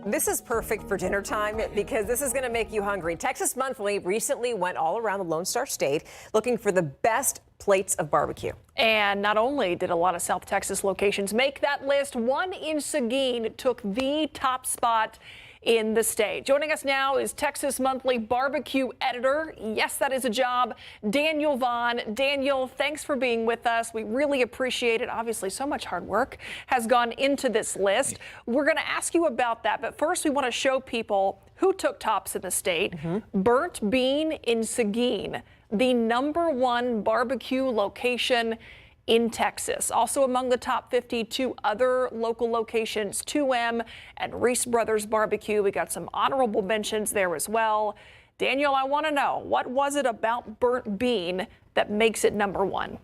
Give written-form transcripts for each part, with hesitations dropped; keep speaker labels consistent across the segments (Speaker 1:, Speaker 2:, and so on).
Speaker 1: This is perfect for dinner time because this is going to make you hungry. Texas Monthly recently went all around the Lone Star State looking for the best plates of barbecue.
Speaker 2: And not only did a lot of South Texas locations make that list, one in Seguin took the top spot in the state. Joining us now is Texas Monthly barbecue editor. Yes, that is a job. Daniel Vaughn. Daniel, thanks for being with us. We really appreciate it. Obviously, so much hard work has gone into this list. We're going to ask you about that. But first, we want to show people who took tops in the state. Burnt Bean in Seguin, the #1 barbecue location in Texas. Also among the top 50, two other local locations, 2M and Reese Brothers Barbecue. We got some honorable mentions there as well. Daniel, I want to know, what was it about Burnt Bean that makes it #1?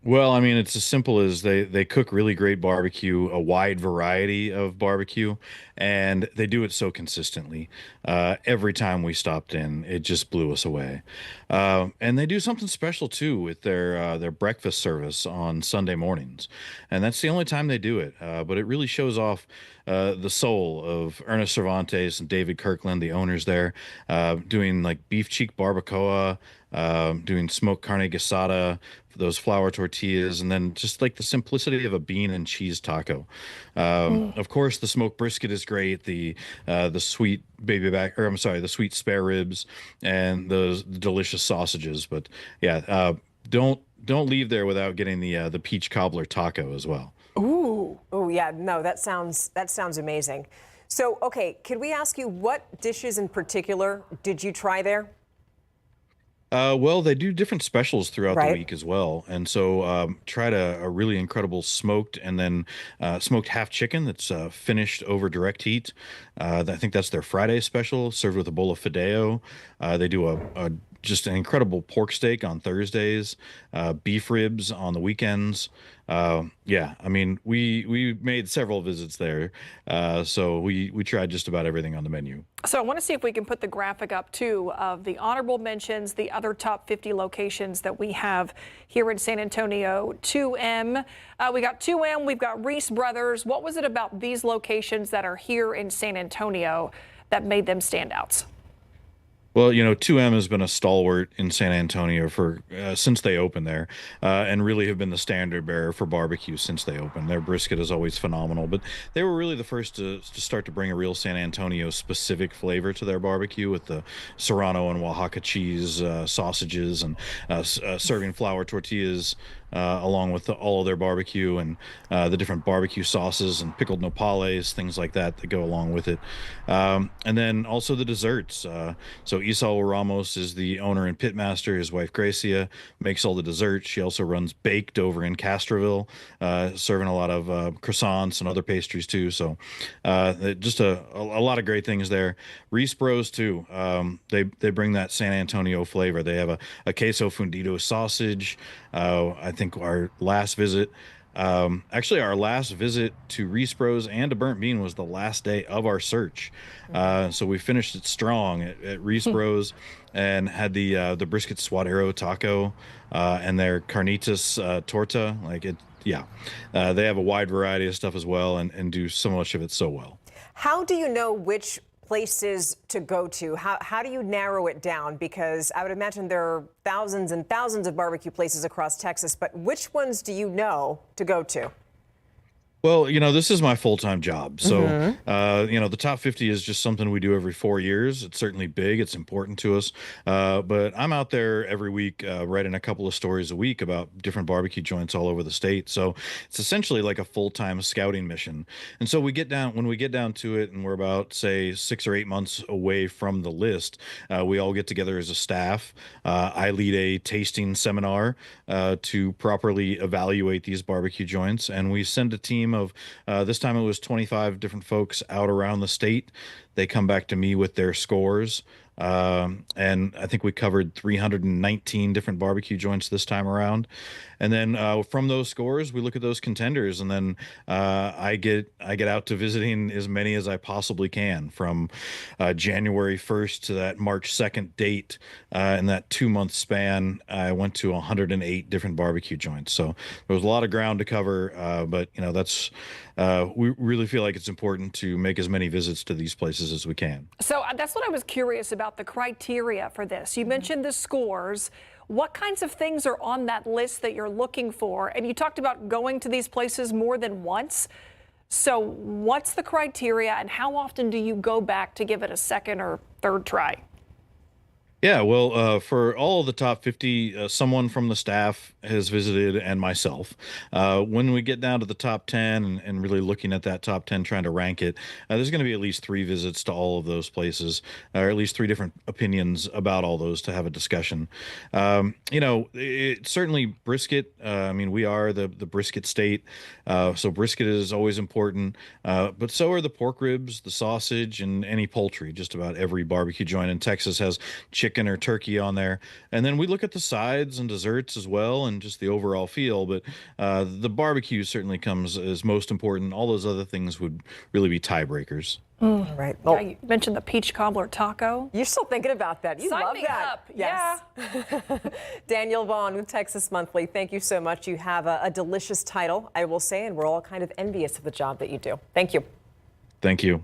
Speaker 3: Well, I mean, it's as simple as they cook really great barbecue, a wide variety of barbecue, and they do it so consistently. Every time we stopped in, it just blew us away. And they do something special too with their breakfast service on Sunday mornings, and that's the only time they do it. But it really shows off the soul of Ernest Cervantes and David Kirkland, the owners there, doing like beef cheek barbacoa, doing smoked carne asada, those flour tortillas, and then just like the simplicity of a bean and cheese taco. Of course, the smoked brisket is great. The sweet baby back, or I'm sorry, the sweet spare ribs, and those delicious sausages. But yeah, don't leave there without getting the peach cobbler taco as well.
Speaker 1: Ooh, oh yeah, no, that sounds amazing. So, okay, could we ask you what dishes in particular did you try there?
Speaker 3: Well, they do different specials throughout the
Speaker 1: Right.
Speaker 3: week as well. And so tried a really incredible smoked and then smoked half chicken that's finished over direct heat. I think that's their Friday special, served with a bowl of fideo. They do a just an incredible pork steak on Thursdays, beef ribs on the weekends. Yeah, I mean, we made several visits there, so we tried just about everything on the menu.
Speaker 2: So I want to see if we can put the graphic up too of the honorable mentions, the other top 50 locations that we have here in San Antonio. 2M, we got 2M, we've got Reese Brothers. What was it about these locations that are here in San Antonio that made them standouts?
Speaker 3: Well, you know, 2M has been a stalwart in San Antonio for since they opened there, and really have been the standard bearer for barbecue since they opened. Their brisket is always phenomenal, but they were really the first to start to bring a real San Antonio specific flavor to their barbecue with the Serrano and Oaxaca cheese sausages and serving flour tortillas along with all of their barbecue and the different barbecue sauces and pickled nopales, things like that that go along with it. And then also the desserts. So Isao Ramos is the owner and pitmaster. His wife Gracia makes all the desserts. She also runs Baked over in Castroville, serving a lot of croissants and other pastries too. So just a lot of great things there. Reese Bros too. They bring that San Antonio flavor. They have a queso fundido sausage. I think our last visit, actually our last visit to Reese Bros and to Burnt Bean was the last day of our search. So we finished it strong at Reese Bros and had the brisket suadero taco and their carnitas torta. Like it, yeah. They have a wide variety of stuff as well and do so much of it so well.
Speaker 1: How do you know which places to go to? How do you narrow it down? Because I would imagine there are thousands and thousands of barbecue places across Texas, but which ones do you know to go to?
Speaker 3: Well, you know, this is my full-time job. So, you know, the top 50 is just something we do every 4 years. It's certainly big. It's important to us. But I'm out there every week writing a couple of stories a week about different barbecue joints all over the state. So it's essentially like a full-time scouting mission. And so when we get down to it and we're about, say, 6 or 8 months away from the list, we all get together as a staff. I lead a tasting seminar to properly evaluate these barbecue joints. And we send a team of this time it was 25 different folks out around the state. They come back to me with their scores. And I think we covered 319 different barbecue joints this time around. And then from those scores, we look at those contenders, and then I get out to visiting as many as I possibly can from January 1st to that March 2nd date. In that 2-month span, I went to 108 different barbecue joints. So there was a lot of ground to cover, but that's we really feel like it's important to make as many visits to these places as we can.
Speaker 2: So that's what I was curious about, the criteria for this. You mentioned the scores. What kinds of things are on that list that you're looking for? And you talked about going to these places more than once. So what's the criteria, and how often do you go back to give it a second or third try?
Speaker 3: Yeah, well, for all of the top 50, someone from the staff has visited, and myself. When we get down to the top 10 and really looking at that top 10, trying to rank it, there's going to be at least 3 visits to all of those places, or at least 3 different opinions about all those to have a discussion. Certainly brisket. I mean, we are the brisket state, so brisket is always important. But so are the pork ribs, the sausage, and any poultry. Just about every barbecue joint in Texas has chicken or turkey on there. And then we look at the sides and desserts as well, and just the overall feel. But the barbecue certainly comes as most important. All those other things would really be tiebreakers.
Speaker 1: All right. Well,
Speaker 2: Yeah, you mentioned the peach cobbler taco.
Speaker 1: you're still thinking about that. You
Speaker 2: Sign
Speaker 1: love
Speaker 2: me
Speaker 1: that.
Speaker 2: up.
Speaker 1: Yes. Danielle Vaughn with Texas Monthly, thank you so much. You have a delicious title, I will say, and we're all kind of envious of the job that you do. Thank you.
Speaker 3: Thank you.